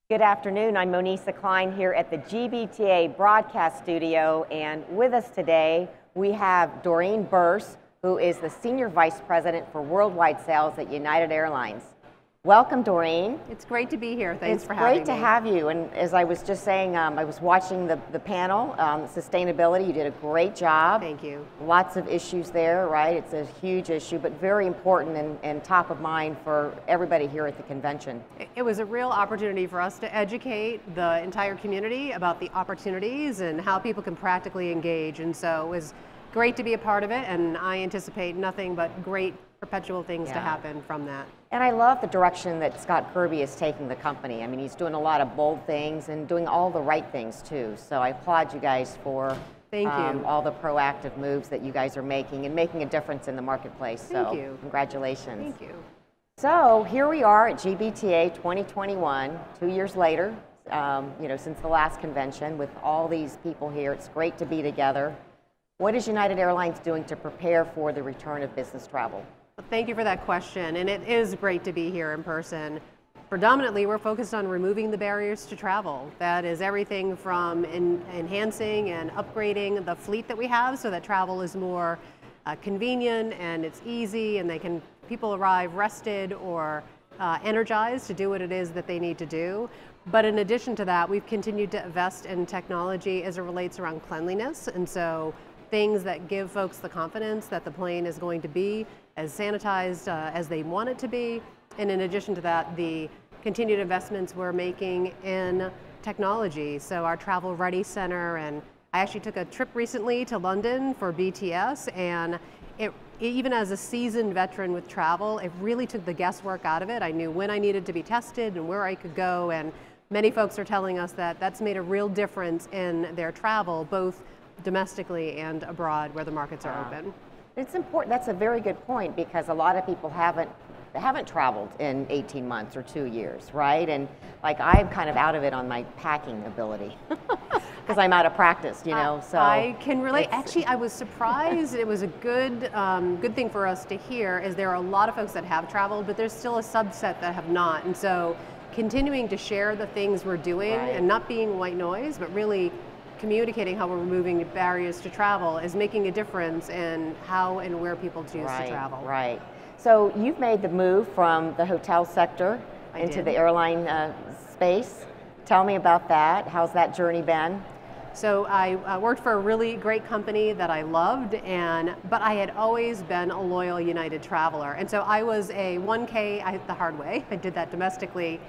Good afternoon. I'm Monisa Klein here at the GBTA broadcast studio, and with us today we have Doreen Burse, who is the Senior Vice President for Worldwide Sales at United Airlines. Welcome, Doreen. It's great to be here. Thanks for having me. It's great to have you. And as I was just saying, I was watching the panel, sustainability. You did a great job. Thank you. Lots of issues there, right? It's a huge issue, but very important and top of mind for everybody here at the convention. It was a real opportunity for us to educate the entire community about the opportunities and how people can practically engage. And so it was great to be a part of it, and I anticipate nothing but great perpetual things to happen from that. And I love the direction that Scott Kirby is taking the company. I mean, he's doing a lot of bold things and doing all the right things too. So I applaud you guys for all the proactive moves that you guys are making and making a difference in the marketplace. Thank you. Congratulations. Thank you. So here we are at GBTA 2021, 2 years later, since the last convention with all these people here. It's great to be together. What is United Airlines doing to prepare for the return of business travel? Thank you for that question, and it is great to be here in person. Predominantly, we're focused on removing the barriers to travel. That is everything from enhancing and upgrading the fleet that we have so that travel is more convenient and it's easy, and people arrive rested or energized to do what it is that they need to do. But in addition to that, we've continued to invest in technology as it relates around cleanliness, and so things that give folks the confidence that the plane is going to be as sanitized as they want it to be. And in addition to that, the continued investments we're making in technology. So our Travel Ready Center, and I actually took a trip recently to London for BTS, and even as a seasoned veteran with travel, it really took the guesswork out of it. I knew when I needed to be tested and where I could go, and many folks are telling us that that's made a real difference in their travel, both domestically and abroad where the markets are open. It's important. That's a very good point, because a lot of people haven't traveled in 18 months or 2 years, right? And like, I'm kind of out of it on my packing ability because I'm out of practice, so I can relate. Actually, I was surprised. It was a good thing for us to hear, is there are a lot of folks that have traveled, but there's still a subset that have not. And so continuing to share the things we're doing and not being white noise, but really communicating how we're removing barriers to travel is making a difference in how and where people choose to travel. Right. So you've made the move from the hotel sector into the airline space. Tell me about that. How's that journey been? So I worked for a really great company that I loved, but I had always been a loyal United traveler. And so I was a 1K the hard way. I did that domestically.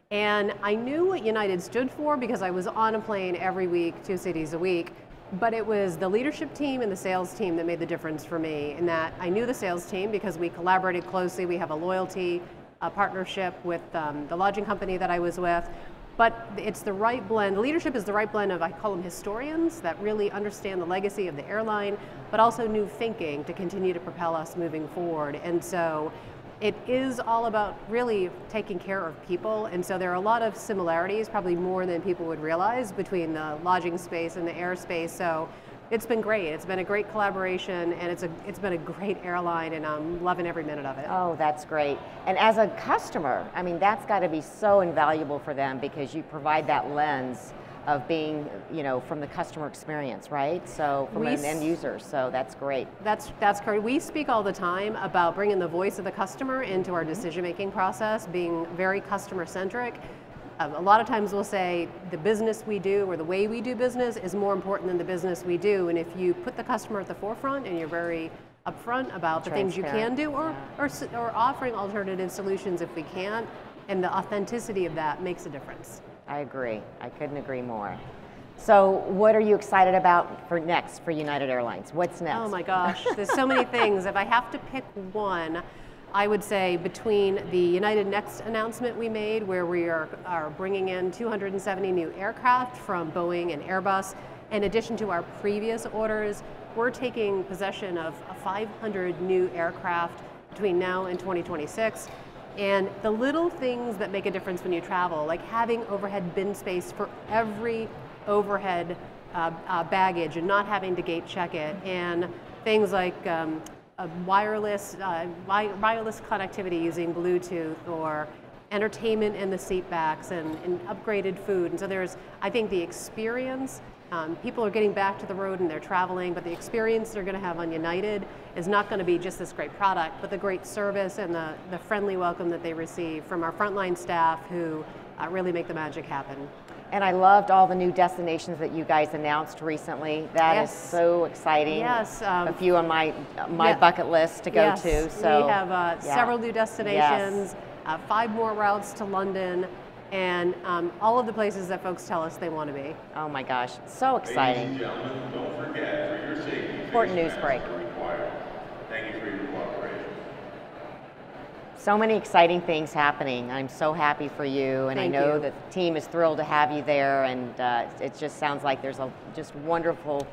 And I knew what United stood for because I was on a plane every week, 2 cities a week. But it was the leadership team and the sales team that made the difference for me, in that I knew the sales team because we collaborated closely. We have a loyalty partnership with the lodging company that I was with. But it's the right blend. The leadership is the right blend of, I call them historians, that really understand the legacy of the airline, but also new thinking to continue to propel us moving forward. And so it is all about really taking care of people, and so there are a lot of similarities, probably more than people would realize, between the lodging space and the airspace. So it's been great. It's been a great collaboration, and it's been a great airline, and I'm loving every minute of it. Oh, that's great. And as a customer, I mean, that's got to be so invaluable for them, because you provide that lens of being, from the customer experience, right? So from an end user, so that's great. That's correct. We speak all the time about bringing the voice of the customer into our decision-making process, being very customer-centric. A lot of times we'll say the business we do or the way we do business is more important than the business we do, and if you put the customer at the forefront and you're very upfront about the things you can do, or offering alternative solutions if we can, and the authenticity of that makes a difference. I agree. I couldn't agree more. So what are you excited about for next for United Airlines? What's next? Oh my gosh, there's so many things. If I have to pick one, I would say between the United Next announcement we made, where we are bringing in 270 new aircraft from Boeing and Airbus, in addition to our previous orders, we're taking possession of 500 new aircraft between now and 2026. And the little things that make a difference when you travel, like having overhead bin space for every overhead baggage and not having to gate check it, and things like wireless connectivity using Bluetooth, or entertainment in the seat backs and upgraded food. And so there's, I think, the experience. People are getting back to the road and they're traveling, but the experience they're going to have on United is not going to be just this great product, but the great service and the friendly welcome that they receive from our frontline staff who really make the magic happen. And I loved all the new destinations that you guys announced recently. That is so exciting. Yes. A few on my bucket list to go to. So we have several new destinations, 5 more routes to London, and all of the places that folks tell us they want to be. Oh my gosh, so exciting. Ladies and gentlemen, don't forget, for your safety, important news break. Thank you for your cooperation. So many exciting things happening. I'm so happy for you, and I know that the team is thrilled to have you there, and it just sounds like there's just wonderful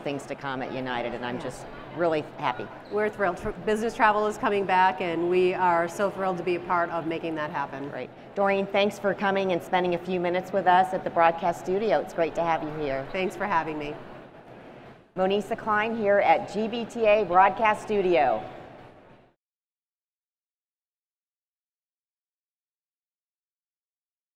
things to come at United, and I'm just really happy. We're thrilled. Business travel is coming back, and we are so thrilled to be a part of making that happen. Great. Doreen, thanks for coming and spending a few minutes with us at the broadcast studio. It's great to have you here. Thanks for having me. Monisa Klein here at GBTA Broadcast Studio.